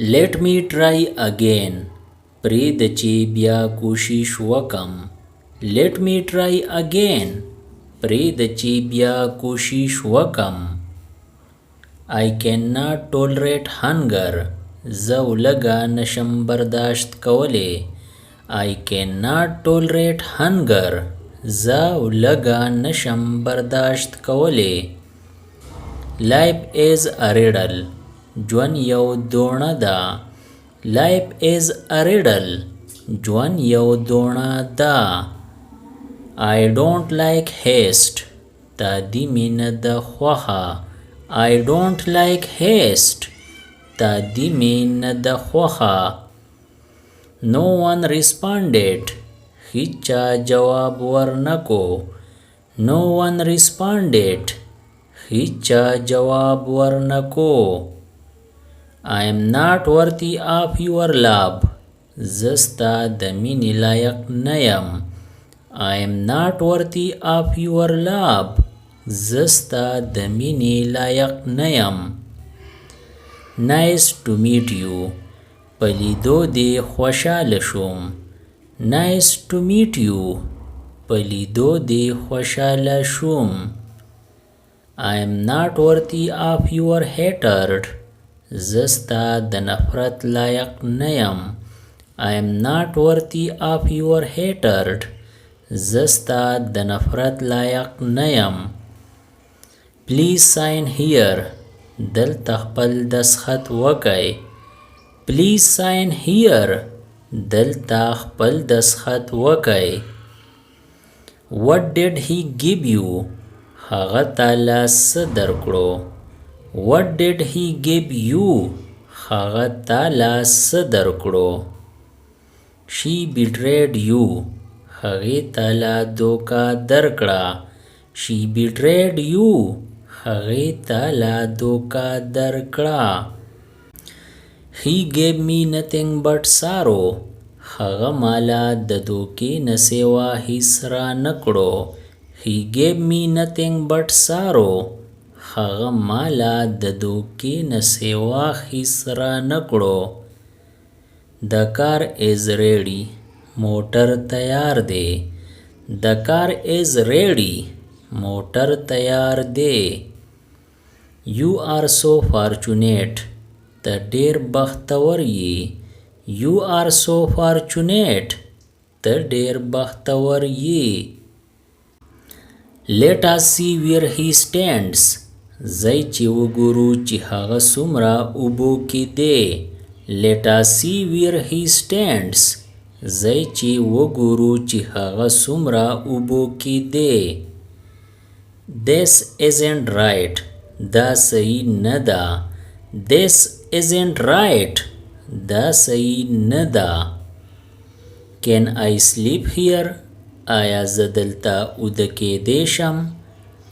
Let me try again. پرېږده چې بیا کوشش وکم. Let me try again. پرېږده چې بیا کوشش وکم. I cannot tolerate hunger. زه لږه نشم برداشت کولی. I cannot tolerate hunger. زه لږه نشم برداشت کولی. Life is a riddle. ژوند یو دوړه ده. Life is a riddle. ژوند یو دوړه ده. I don't like haste. تادي مې نه ده خوښه. I don't like haste. تادي مې نه ده خوښه. No one responded. هیچا جواب ورنکو. No one responded. هیچا جواب ورنکو. I am not worthy of your love. زستا د مینې لایق نه یم. I am not worthy of your love. زستا د مینې لایق نه یم. Nice to meet you. په لیدو دې خوشحاله شوم. Nice to meet you. په لیدو دې خوشحاله شوم. I am not worthy of your hatred. زستا د نفرت لایق نه یم. I am not worthy of your hatred. زستا د نفرت لایق نه یم. Please sign here. دلته خپل دستخط وکئ. Please sign here. دلته خپل دستخط وکئ. What did he give you? هغه تاله څه درکړو. What did he give you? هغه تاله څه درکړو. She betrayed you. هغې تاله دوکه درکړه. She betrayed you. هغې تاله دوکه درکړه. He gave me nothing but sorrow. هغه مالا د دوکې نه سوا هیڅ را نکړو. He gave me nothing but sorrow. هغه مالا د دوکې نه سوا هیڅ را نکړو. The car is ready. موټر تیار دی. The car is ready. موټر تیار دی. You are so fortunate. ته ډېر بختور یې. You are so fortunate. ته ډېر بختور یې. Let us see where he stands. ځئ چې وګورو چې هغه څومره اوبو کې دی. Let us see where he stands. ځئ چې وګورو چې هغه څومره اوبو کې دی. This isn't right. دا صحیح نه ده. This isn't right. دا صحیح نه ده. Can I sleep here? آیا زه دلته اوده کېدی شم؟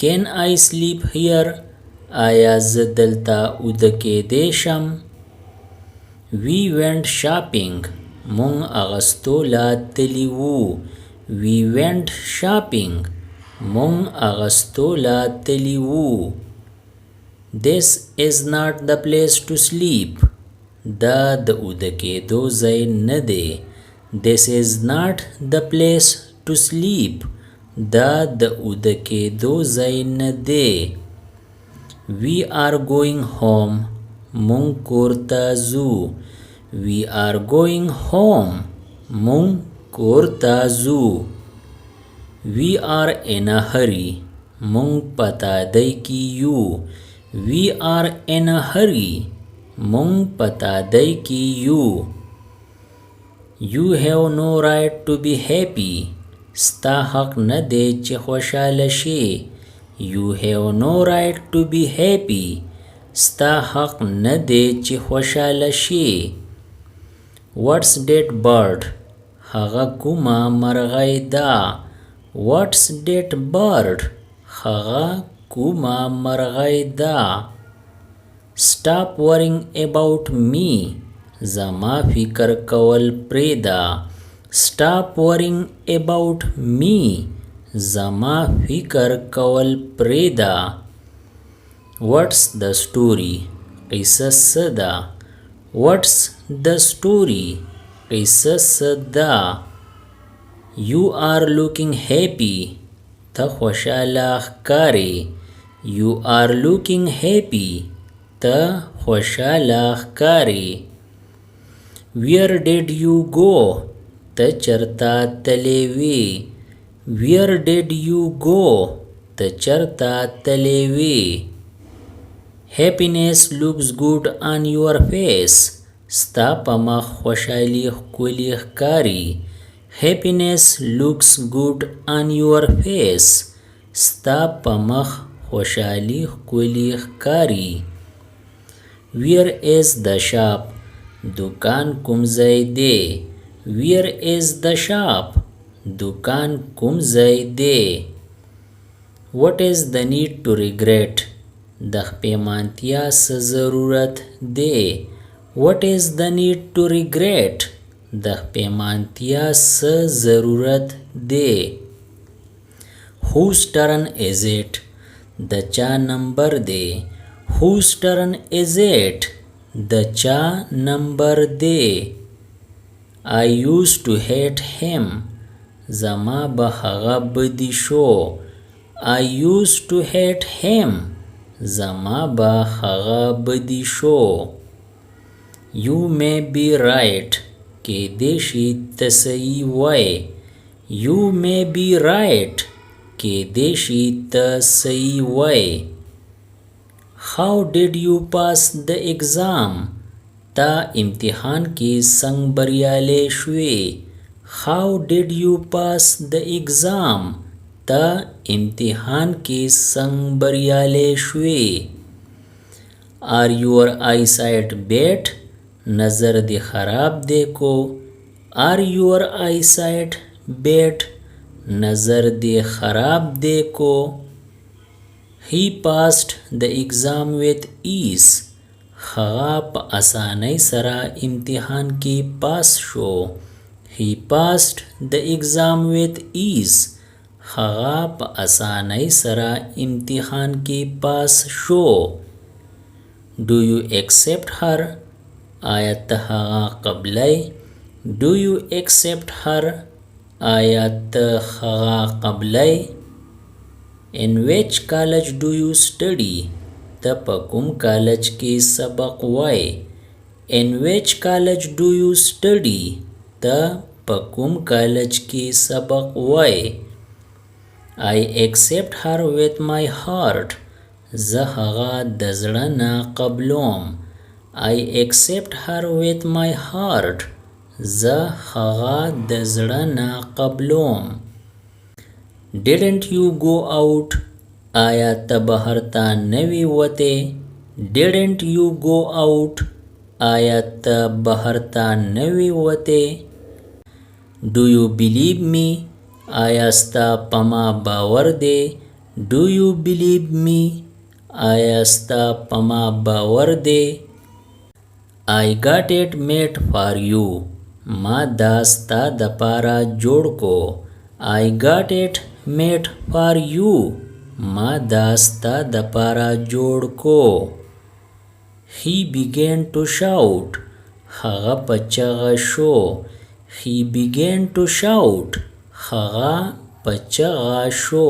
Can I sleep here? آیا زه دلته اوده کېدی شم؟ We went shopping. مونږ اغستو لا تلي وو. We went shopping. مونږ اغستو لا تلي وو. This is not the place to sleep. دا د اوده کېدو ځای نه دی. This is not the place to sleep. دا د اوده کېدو ځای نه دی. We are going home. مونږ کور ته ځو. We are going home. مونږ کور ته ځو. We are in a hurry. مونږ په تادۍ کې یو. We are in a hurry. مونږ په تادۍ کې یو. You have no right to be happy. ستا حق نه دی چې خوشحاله شې. You have no right to be happy. ستا حق نه دی چې خوشحاله شې. What's that bird? هغه کومه مرغۍ ده. What's that bird? هغه کومه مرغۍ ده. Stop worrying about me. زما فکر کول پرېږده. Stop worrying about me. زما فکر کول پرېږده. What's the story? قصه څه ده. What's the story? قصه څه ده؟ You are looking happy. ته خوشاله ښکارې. You are looking happy. ته خوشاله ښکارې. Where did you go? ته چرته تللی وې. Where did you go? ته چرته تللی وې. Happiness looks good on your face. ستا په مخ خوشحالي ښکلې ښکاري. Happiness looks good on your face. ستا په مخ خوشحالي ښکلې ښکاري. Where is the shop? دکان کوم ځای دی؟ Where is the shop? دکان کوم ځای دی؟ What is the need to regret? د پښیمانتیا څه ضرورت دی؟ What is the need to regret? د پښیمانتیا څه ضرورت دی؟ Whose turn is it? د چا نمبر دی؟ Whose turn is it? د چا نمبر دی؟ I used to hate him. زما به هغه بدي شو. I used to hate him. زما به هغه بدي شو. You may be right. کېدای شي ته صحیح وای. You may be right. کېدای شي ته صحیح وای. How did you pass the exam? تا امتحان کې څنګه بریالی شوې؟ How did you pass the exam? تا امتحان کې څنګه بریالی شوې؟ Are your eyesight bad? نظر دې خراب دی کو؟ Are your eyesight bad? نظر دې خراب دی کو؟ He passed the exam with ease. هغه په اسانۍ سره امتحان کې پاس شو. He passed the exam with ease. هغه په اسانۍ سره امتحان کې پاس شو. Do you accept her? آیا ته هغه قبلای؟ Do you accept her? آیا ته هغه قبلای؟ In which college do you study? ته په کوم کالج کې سبق وای؟ In which college do you study? ته په کوم کالج کې سبق وای؟ I accept her with my heart. زه هغه د زړه نه قبلوم. I accept her with my heart. زه هغه د زړه نه قبلوم. Didn't you go out? آیا ته بهر ته نوی وته؟ Didn't you go out? آیا ته بهر ته نوی وته؟ Do you believe me? آیا ستا په ما باور دی؟ Do you believe me? آیا ستا په ما باور دی؟ I got it made for you. ما دا ستا د پاره جوړ کو. I got it made for you. ما دا ستا د پاره جوړ کو. He began to shout. هغه په چغه شو. He began to shout. هغه په چغه شو.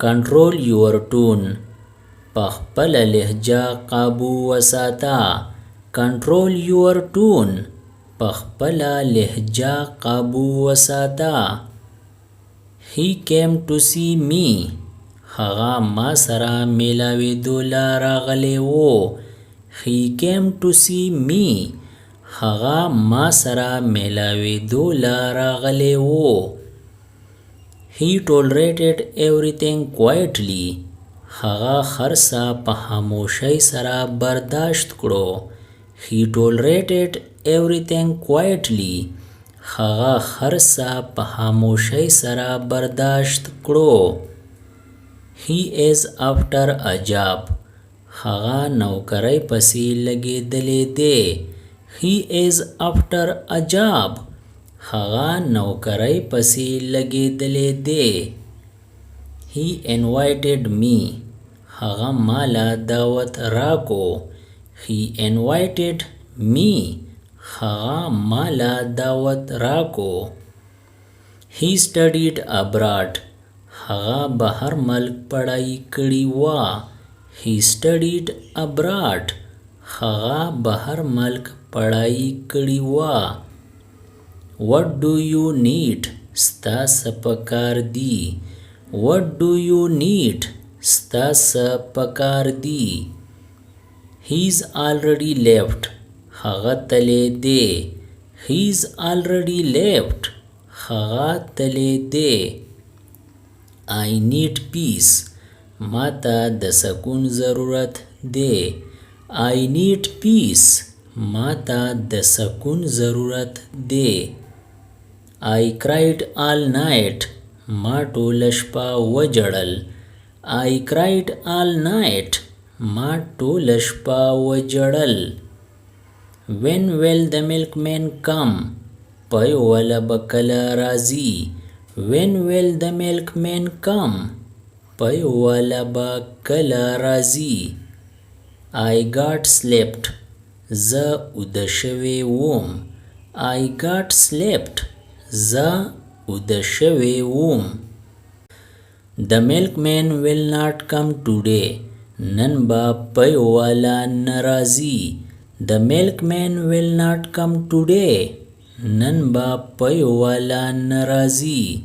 Control your tone. په خپله لهجه قابو وساته. Control your tone. په خپله لهجه قابو وساته. He came to see me. هغه ما سره میلاوېدو له راغلی و. He came to see me. هغه ما سره میلاوېدو له راغلی و. He tolerated everything quietly. هغه هر څه په خاموشۍ سره برداشت کړو. He tolerated everything quietly. هغه هر څه په خاموشۍ سره برداشت کړو. He is after a job. هغه نوکری پسې لګېدلی دی. He is after a job. هغه نوکری پسې لګېدلی دی. He invited me. هغه مالا دعوت راکو. He invited me. هغه مالا دعوت راکو. He studied abroad. هغه بهر ملک پڑھائی کړی وا. He studied abroad. هغه بهر ملک پڑھائی کړی وا. What do you need? ستا څه پکار دی. What do you need? ستا څه پکار دی. He's already left. هغه تللی دی. He's already left. هغه تللی دی. I need peace. ما ته د سکون ضرورت دی. I need peace. ما ته د سکون ضرورت دی. I cried all night. ما ټوله شپه وجړل. I cried all night. ما ټوله شپه وجړل. When will the milkman come? پای والا به کله راځي. When will the milkman come? پای والا به کله راځي. I got slept. زه اوده شوی وم. I got slept. زه اوده شوی وم. The milkman will not come today. نن با پای والا ناراضي. The milkman will not come today. نن با پای والا ناراضي.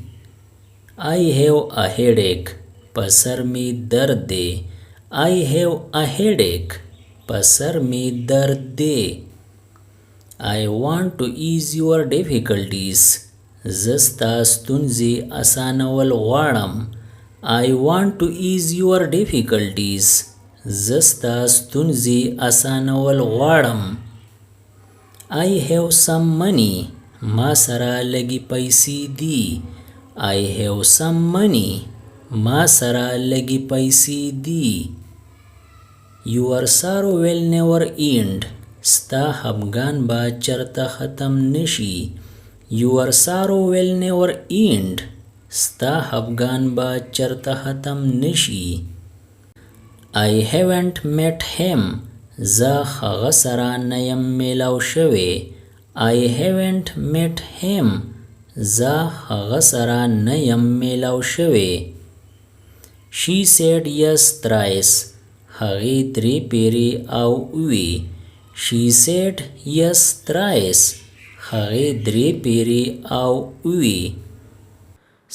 I have a headache. پسر می درد دی. I have a headache. پسر می درد دی. I want to ease your difficulties. زستا ستونزی اسانول غواړم. I want to ease your difficulties. زستا ستونزی اسانول غواړم. I have some money. ما سره لګي پیسې دي. I have some money. ما سره لګي پیسې دي. Your sorrow will never end. ستا خفګان به چرته ختم نشي. Your sorrow will never end. ستا خفګان به چرته ختم نشي. I haven't met him. زه هغه سره نه یم میلاو شوی. I haven't met him. زه هغه سره نه یم میلاو شوی. She said yes thrice. هغې درې پیرې او وی. She said yes thrice. هغې درې پیرې او وی.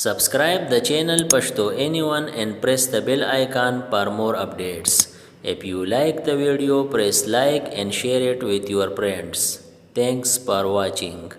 Subscribe the channel Pashto Anyone and press the bell icon for more updates. If you like the video, press like and share it with your friends. Thanks for watching.